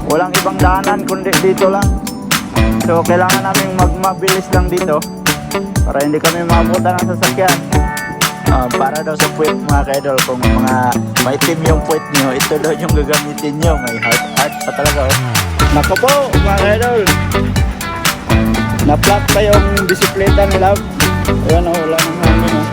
walang ibang daanan kundi dito lang. So kailangan naming mabilis lang dito para hindi kami maabutan ng sasakyan. Para daw sa puwet mga kaidol, kung mga maitim yung puwet nyo, ito daw yung gagamitin nyo. May heart pa talaga oh. Naku po mga kaidol, na-flat pa yung bisikleta ni Love. Ayan oh, wala nang hangin oh.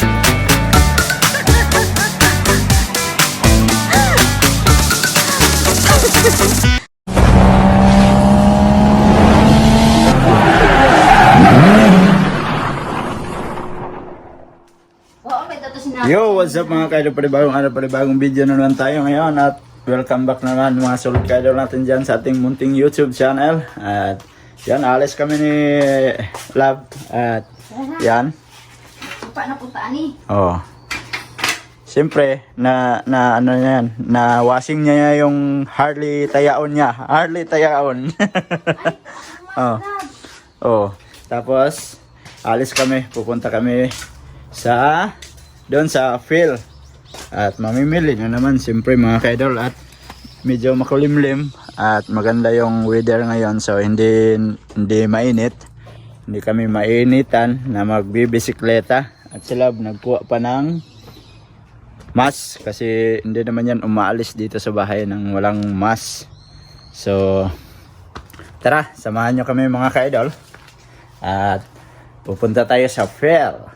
Yo, what's up mga kaidol, panibagong video na naman tayo ngayon at welcome back naman mga solid kaidol natin dyan sa ating munting YouTube channel. At yan, alis kami ni Love at yan. Supa na puntaan ni. Oh. Siyempre, na ano yan, na washing niya yung Harley Tayaon niya. Harley Tayaon. Oh. Oh. Tapos, alis kami, pupunta kami sa doon sa Phil at mamimili na naman siyempre mga kaidol, at medyo makulimlim at maganda yung weather ngayon, so hindi mainit, hindi kami mainitan na magbibisikleta. At si Love nagkuha pa ng mask kasi hindi naman yan umaalis dito sa bahay nang walang mask. So tara, samahan nyo kami mga kaidol at pupunta tayo sa Phil.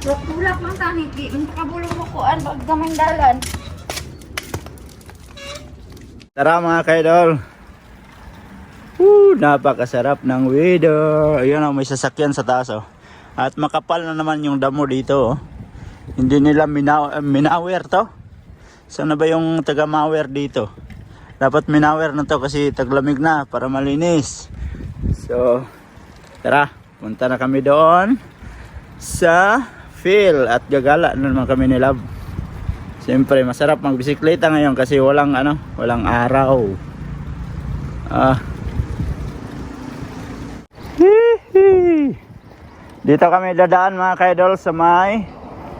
Bulak man tani, di man pakabulong mo kuan pag gamang dalan. Tara mga kaidol. Napakasarap ng weather. Ayun oh, may sasakyan sa taas oh. At makapal na naman yung damo dito oh. Hindi nila minawer to. Sana ba yung taga mawer dito? Dapat minawer na to kasi taglamig na para malinis. So tara, punta na kami doon sa Phil at gagala na naman kami ni Love. Siyempre masarap magbisikleta ngayon kasi walang araw. Dito kami dadaan mga kaidol sa may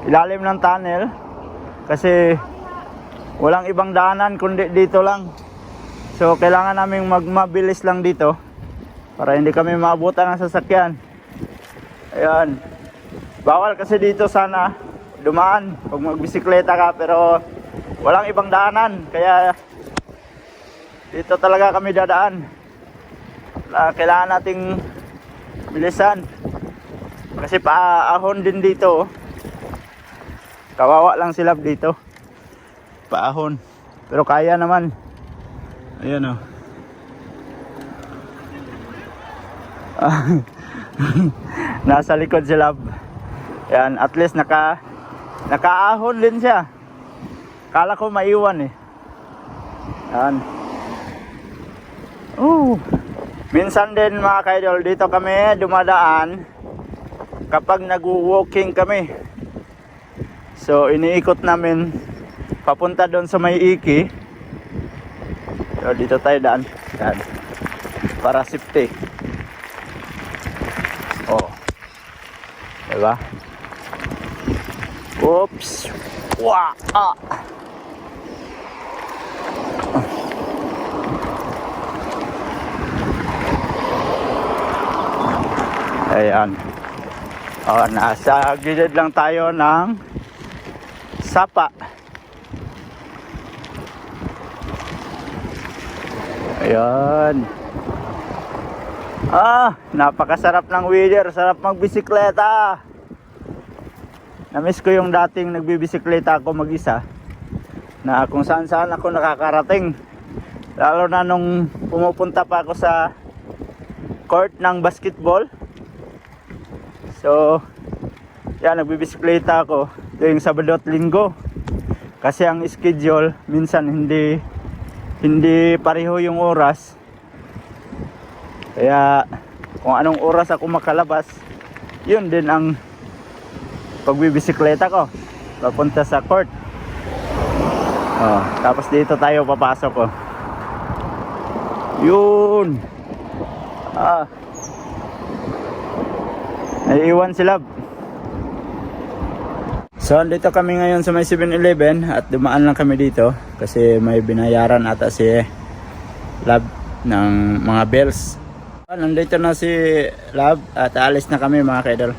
ilalim ng tunnel kasi walang ibang daanan kundi dito lang. So kailangan naming mabilis lang dito para hindi kami maabutan ng sasakyan. Ayan. Bawal kasi dito sana dumaan pag magbisikleta ka, pero walang ibang daanan kaya dito talaga kami dadaan. Kailangan nating bilisan kasi paahon din dito. Kawawa lang sila dito, paahon, pero kaya naman. Ayan o. Nasa likod si Love. Yan, at least nakaahon din siya. Kala ko maiwan eh. Yan. Minsan din mga kaidol, dito kami dumadaan kapag nag-walking kami. So iniikot namin papunta doon sa may Iki. So dito tayo daan. Yan. Para safety. Oh. Diba? Oops. Wah. Ayan. Oh, nasa gilid lang tayo ng sapa. Ayan. Napakasarap ng weather. Sarap magbisikleta. Namiss ko yung dating nagbibisikleta ako mag-isa, na kung saan saan ako nakakarating, lalo na nung pumupunta pa ako sa court ng basketball. So yan, nagbibisikleta ako tuwing Sabado at Linggo kasi ang schedule minsan hindi pareho yung oras, kaya kung anong oras ako makalabas, yun din ang pagbibisikleta ko papunta sa court. Tapos dito tayo papasok oh. Yun. Naiiwan si Love. So, andito kami ngayon sa may 7-Eleven at dumaan lang kami dito kasi may binayaran ata si Love ng mga bills. Nandito na si Love at alis na kami mga kaidol.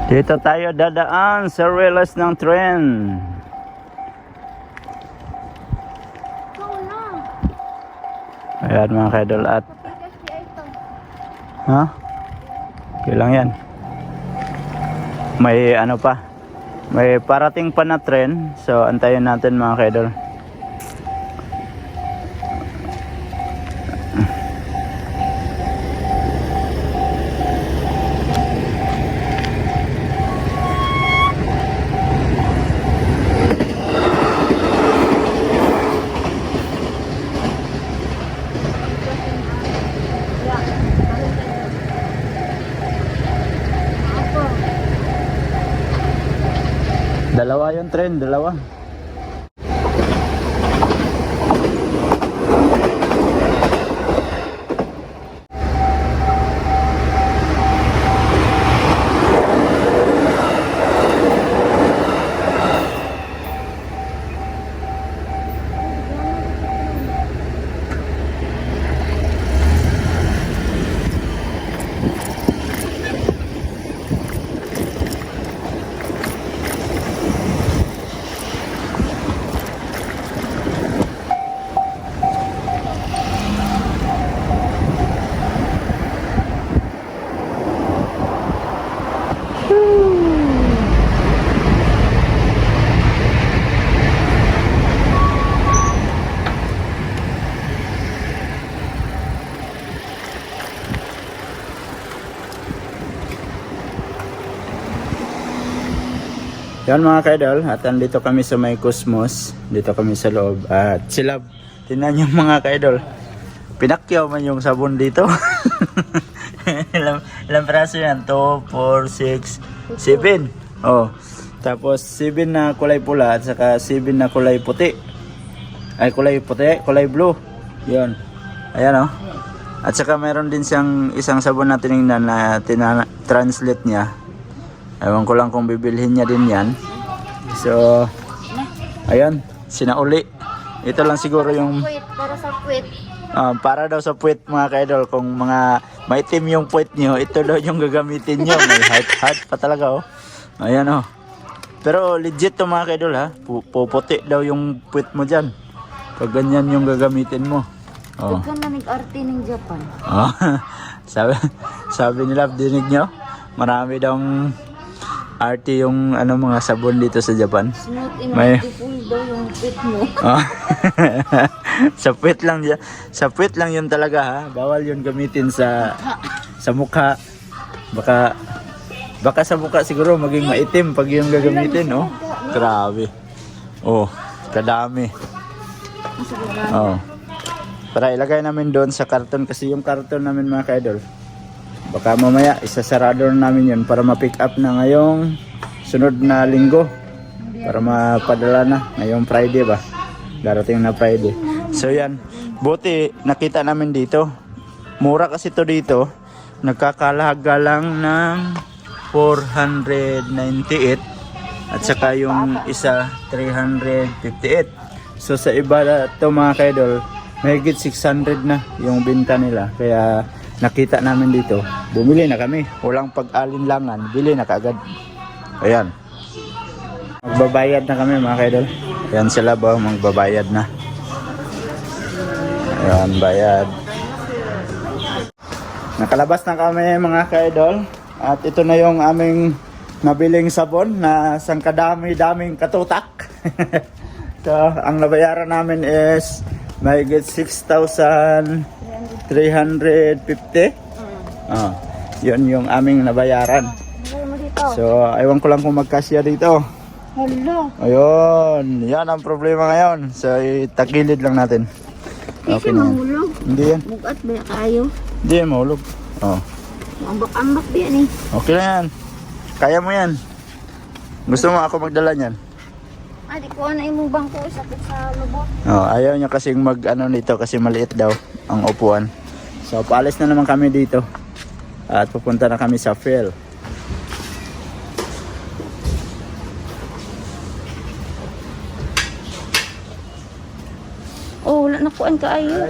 Dito tayo dadaan sa relas ng tren. Oo na. Ayan mga kaidol at Papikas siya ito. ha? Okay lang yan. May ano pa. May parating pa na tren. So antayin natin mga kaidol. Dalawa yung tren, dalawa. Yan mga kaidol, at andito kami sa may Cosmos. Dito kami sa loob. At sila, tingnan yung mga kaidol. Pinakyaw man yung sabon dito. ilang praso yan? 2, 4, 6, 7. Oh. Tapos 7 na kulay pula at saka 7 na kulay puti. Ay kulay puti, kulay blue. Yun. Ayan oh. At saka meron din siyang isang sabon na tinignan na translate niya. Ewan ko lang kung bibilhin niya din yan. So, ayan, sinauli. Ito lang siguro yung Puwit, para sa puwit. para daw sa puwit mga kaidol. Kung mga maitim yung puwit nyo, ito daw yung gagamitin nyo. May heart pa talaga oh. Ayan oh. Pero legit to mga kaidol ha. Puputi daw yung puwit mo dyan. Pag ganyan yung gagamitin mo. Oh. Ito na nag-arte ng Japan. Oh. sabi nila, dinig nyo? Marami daw arte yung ano mga sabon dito sa Japan. Smooth and May- beautiful daw yung puwit mo. Oh. Sa puwit lang yun talaga ha. Bawal yun gamitin sa mukha. Baka sa mukha siguro maging maitim pag yung gagamitin, oh. Grabe. Oh, kadami. Oh. Para ilagay namin doon sa karton kasi yung karton namin mga kaidol. Baka mamaya isasarado na namin yun para ma-pick up na ngayong sunod na linggo. Para mapadala na ngayong Friday ba. Darating na Friday. So yan. Buti nakita namin dito. Mura kasi to dito. Nagkakalaga lang ng 498. At saka yung isa 358. So sa iba to mga kaidol, mahigit 600 na yung binta nila. Kaya nakita namin dito, bumili na kami. Walang pag-alinlangan, bili na kaagad. Ayan. Magbabayad na kami mga kaidol. Ayan sila ba, magbabayad na. Ayan, bayad. Nakalabas na kami mga kaidol. At ito na yung aming nabiling sabon na sangkadami-daming katutak. So, ang nabayaran namin is mahigit 6,350. Yun yung aming nabayaran. Ano mo dito? So, ewan ko lang kung magkasya dito. Hello. Ayun, yan ang problema ngayon. So, itagilid lang natin. Kasi na yan. mahulog. Hindi yan. Bugat ba kayo? Hindi yan, mahulog. Oh. Ambak-ambak ba yan eh? Okay lang yan. Kaya mo yan. Gusto mo ako magdala niyan? Ah, di ko na yung bangko sakit sa lubot. Oh, ayaw niya kasing mag-ano nito kasi maliit daw ang upuan. So, paalis na naman kami dito. At pupunta na kami sa Phil. nakuan ka ayo.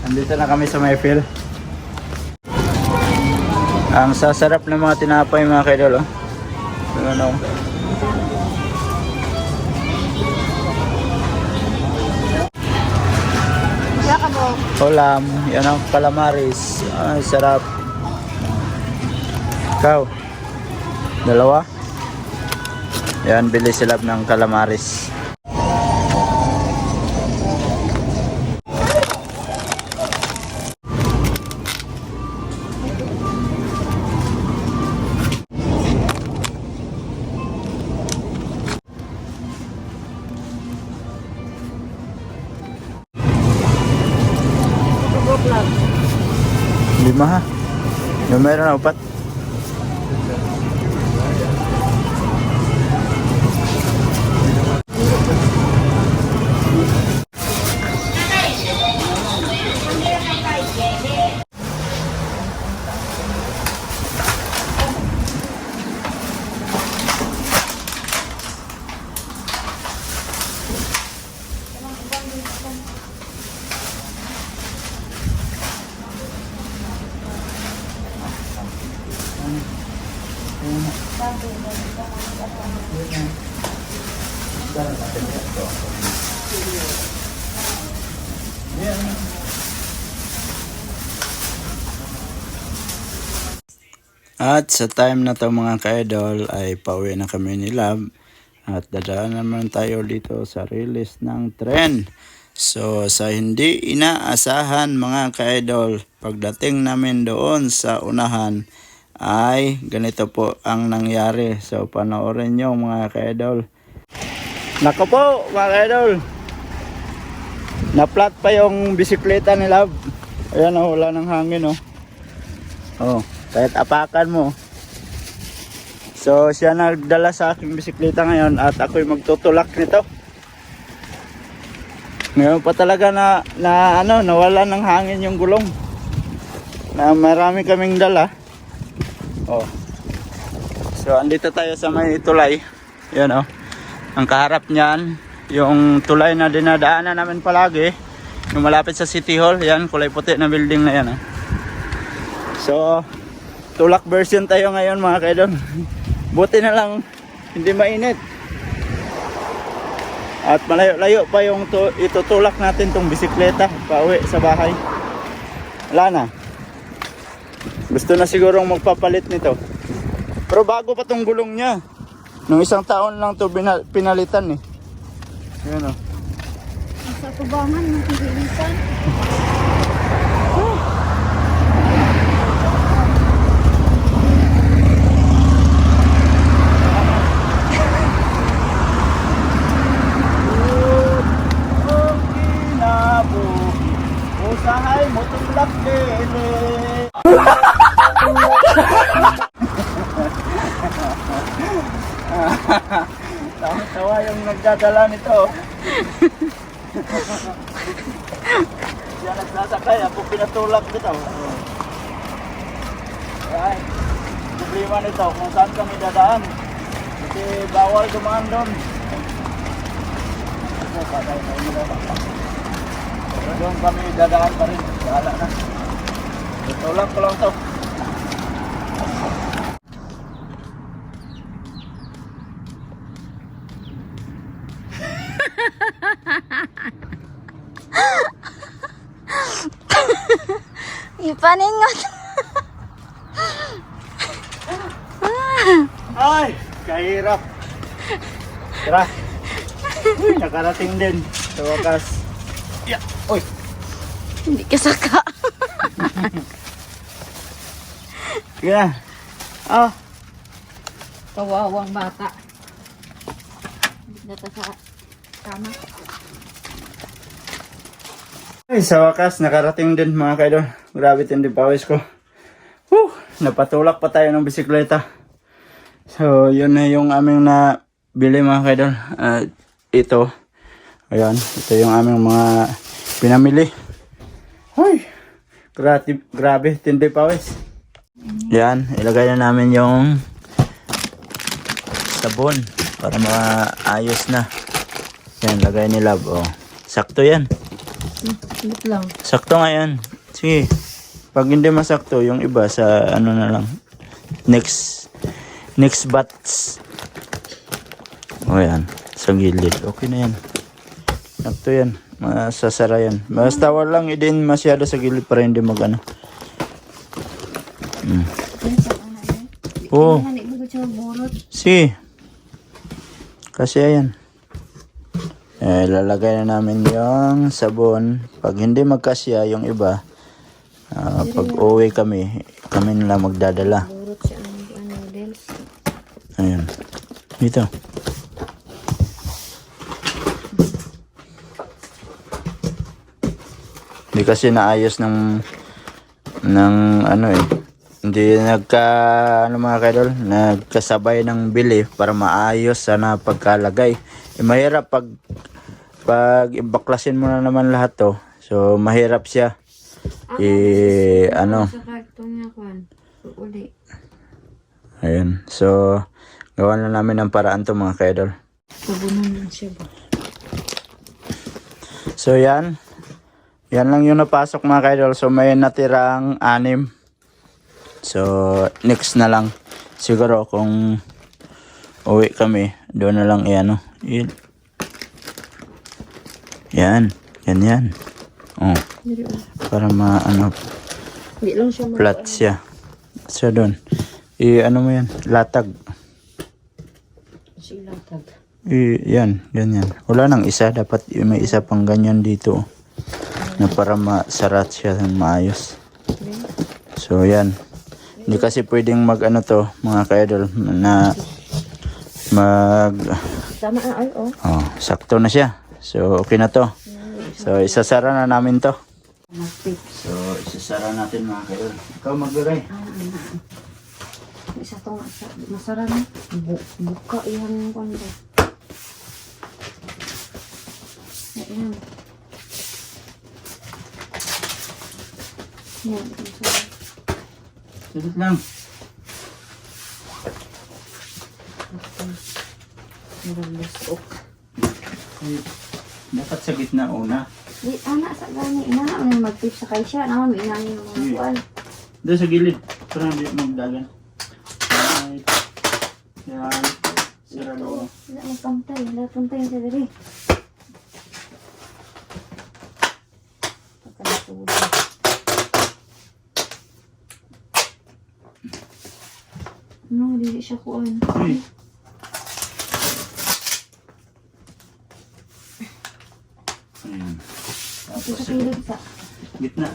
Andito na kami sa Mayfield. Ang sasarap ng mga tinapay mga kaidol. Oh. Ano? Wala ka mo. Ulam. Yan ang calamaris. Ay, sarap. Ikaw. Dalawa. Yan, bili sila ng calamaris. Lima ha? Yung meron na upat? At sa time na to mga ka-idol ay pauwi na kami ni Love at dadaan naman tayo dito sa release ng tren. So sa hindi inaasahan mga ka-idol, pagdating namin doon sa unahan ay ganito po ang nangyari. So panoorin nyo mga ka-idol. Nako po mga ka-idol, na-flat pa yung bisikleta ni Love. Ayan o, wala ng hangin o. Oh, kahit apakan mo. So siya nagdala sa aking bisikleta ngayon at ako'y magtutulak nito. Ngayon pa talaga nawala ng hangin yung gulong. Na marami kaming dala. Oh. So andito tayo sa may tulay. Yan oh. Ang kaharap niyan, yung tulay na dinadaanan namin palagi, yung malapit sa City Hall, yan kulay puti na building na yan oh. So tulak version tayo ngayon mga kaidol. Buti na lang hindi mainit. At malayo-layo pa yung itutulak natin tong bisikleta pauwi sa bahay. Wala na. Gusto na sigurong magpapalit nito. Pero bago pa tong gulong niya. Nung isang taon lang to pinalitan eh. Ayan o. Sa tubangan ng pilitan. Usahay mo tulak dili. Tawa-tawa yung nagdadala nito. Siya nagsasakay, ako pinatulak dito. Ay, problema nito kung saan kami dadaan. Kasi bawal dumaan doon. Patay na yung dadaan. Doon kami dadaan pa rin. Bahala na. Tulak ko lang to. Ipaningot. Ay, kahirap. Tara. Uy, nakarating din. Sa wakas. Yeah. Uy. Hindi ka saka. Sige na. Ah. Kawawang bata. Dito sa kama. Ay, sa wakas, nakarating din mga kaidol. Grabe tindi pawis ko. Napatulak pa tayo ng bisikleta. So, yun na yung aming nabili mga kaidol. Ito. Ayan, ito yung aming mga pinamili. Ay, grabe tindi pawis. Yan, ilagay na namin yung sabon. para maayos na. Yan, lagay ni Love. Oh. Sakto yan. Wait lang. Sakto nga yan. Sige. Pag hindi masakto, yung iba sa ano na lang. Next batch. O yan. Sa gilid. Okay na yan. Sakto yan. Masasara yan. Basta walang din masyado sa gilid para hindi mag-ano. Oo. Sige. Kasi ayan. Lalagay na namin yung sabon. Pag hindi magkasya yung iba, pag uwi kami nila magdadala. Ayan. Dito. Hindi kasi naayos ng ano eh. Hindi mga kaidol, nagkasabay ng bili para maayos sana pagkalagay. Mahirap pag ibaklasin mo na naman lahat to. So mahirap siya. Ano. Sa karton niya kwan. Uli. Ayun. So gawa na namin ng paraan to mga kaidol. Sabunan lang siya ba? So yan. Yan lang yung napasok mga kaidol. So may natirang 6. So next na lang. Siguro kung uwi kami, doon na lang iano. Yan. Ganyan. Oh. Para maano. Hindi lang siya Flat siya. So doon. Ano mo yan? Latag. Silatag. Yan. Ganyan. Wala nang isa. Dapat may isa pang ganyan dito. Na para masarat siya ng maayos. So yan. Hindi kasi pwedeng mag-ano to mga kaidol na Tama na ay oh. Oh, sakto na siya. So okay na to. So isasara na namin to. So isasara natin mga kaidol. Ikaw maglagay. Isa to masara na. Buka yan kwan ba. Ayan. Yan. Sulit lang. Dapat sa gitna una. Di, anak sa gani. Ina naman mag-tip sa kay siya. Naman, inanin yung mga kuwan. Doon sa gilid. Para hindi magdagan. Right. Yan. Sarado. Wala may pantay. Wala pantay sa dali. Pagkalatudo. No, hindi siya kuwan. Uy. Ayan. Ito sa kilid sa. Gitna.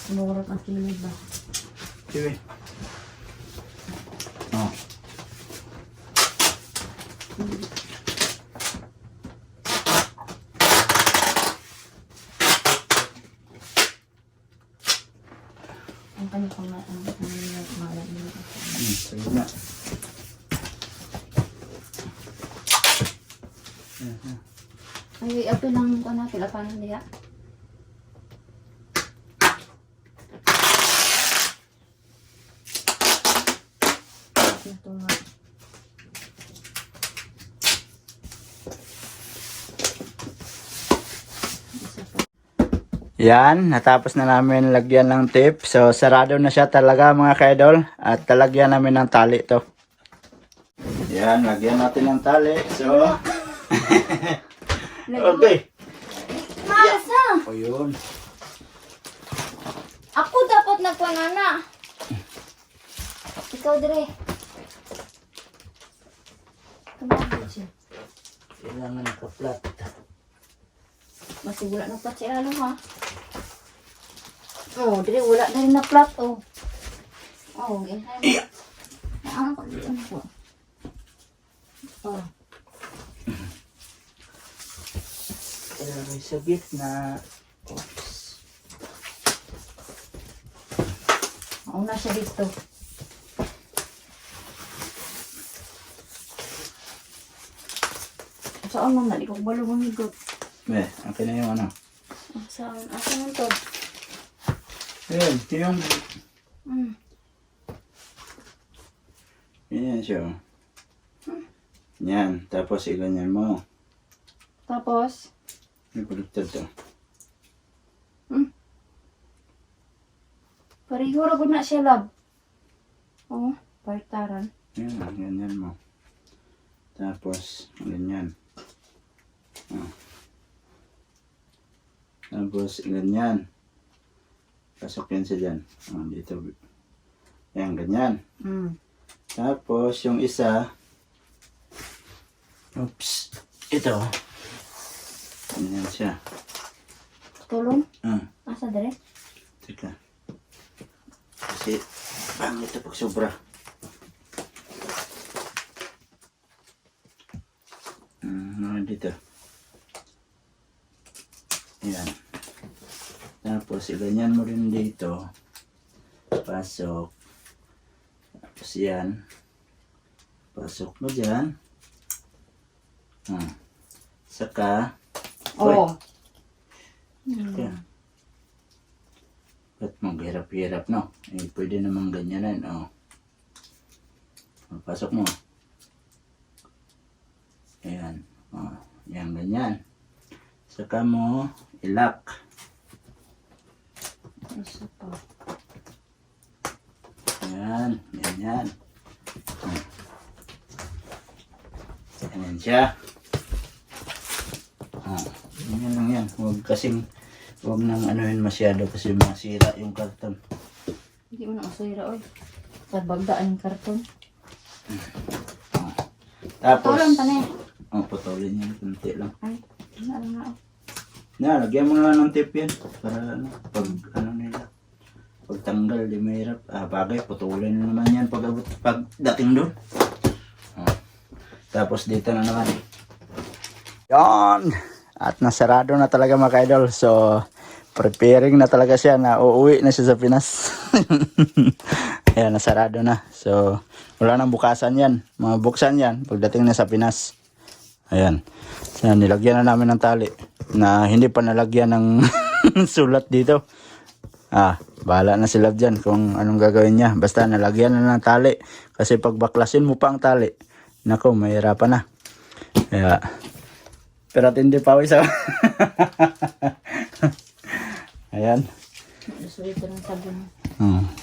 Sumurot ang kilid ba? Sige. Oh. Ang kanya pang malam nito. Sa gitna. Ay, ato lang ko na kilapanan niya. Ito nga. Yan, natapos na namin lagyan ng tape. So, sarado na siya talaga mga kaidol. At talagyan namin ng tali to. Yan, lagyan natin ng tali. So, okay. Masa! O yun. Ako dapat nagpanana. Ikaw dire. Kumabot siya. Kailangan naka-flat. Masih wala na plat si ano ha. Oh, dire wala na rin na plat oh. Oh, ganyan. Ano ko dito po. Oh. Ilagay sa gitna. Oops. Una siya dito. Saan man na, di ko balo mamigot. akin na yung ano. Asan to? Ayan, ito yung... Hmm. Yan siya. Oh. Yan, tapos iganyan mo. Tapos? May baliktad to. Pariho ra gud na siya, lab. Oh, partaran. Yan, ganyan mo. Tapos, ganyan. Oh. Tapos, ganyan. Pasok yan siya dyan. Oh, dito. Yan, ganyan. Tapos, yung isa, oops, ito. Ganyan siya. Tulong? Ah, Asa dire? teka. Kasi, pangit ito pag sobra. Dito. Yan. Tapos, iganyan mo rin dito. Pasok. Tapos yan. Pasok mo dyan. Saka. Oo. Saka. Ba't maghirap-hirap, no? Eh, pwede namang ganyanan, oh. Pasok mo. Ayan. Oh, yan, ganyan. Saka mo ilak. Isa pa. Ayan, ganyan. Ayan siya. Ganyan lang yan. Huwag nang anuhin masyado kasi masira yung karton. Hindi mo na masira, oy. Sabagdaan yung karton. Tapos, Tulong tanay. putulin yan. Kunti lang. Ay, ano nga, oh. Lagyan mo nga ng tip yan. Para pag nila. Pag tanggal, di mahirap. Bagay, putulin na naman yan pag dating doon. Tapos dito na naman. Yan! At nasarado na talaga mga ka-idol. So, preparing na talaga siya na uuwi na siya sa Pinas. Ayan, nasarado na. So, wala nang bukasan yan. Mabuksan yan pagdating na sa Pinas. Ayan. So, nilagyan na namin ng tali na hindi pa nalagyan ng sulat dito. Bahala na sila dyan kung anong gagawin niya. Basta nalagyan na ng tali. Kasi pag baklasin mo pa ang tali, nako, mahirapan na. Kaya, pero hindi pa ako isa. Ayan. Ito ng sabon.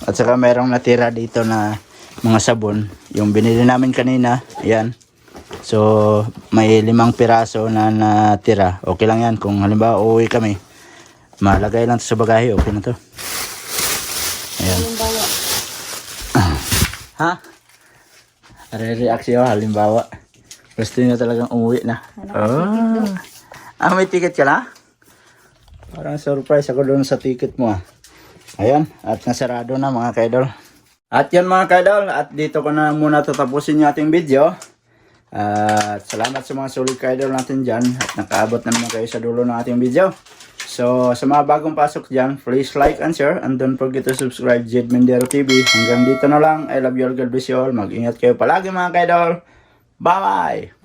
At saka mayroong natira dito na mga sabon. Yung binili namin kanina. Ayan. So, may 5 piraso na natira. Okay lang yan. Kung halimbawa uuwi kami, malagay lang to sa bagahe. Okay na to. Ayan. Halimbawa. Ha? Re-reaction halimbawa. Gusto niya talagang umuwi na. May ticket ka na? Parang surprise ako doon sa ticket mo. Ayan. At nasarado na mga kaidol. At yan mga kaidol. At dito ko na muna tatapusin yung ating video. At salamat sa mga solid kaidol natin dyan. At nakaabot na naman kayo sa dulo ng ating video. So, sa mga bagong pasok dyan, please like and share. And don't forget to subscribe Jed Mendero TV. Hanggang dito na lang. I love you all. God bless you all. Mag-ingat kayo palagi mga kaidol. Bye-bye!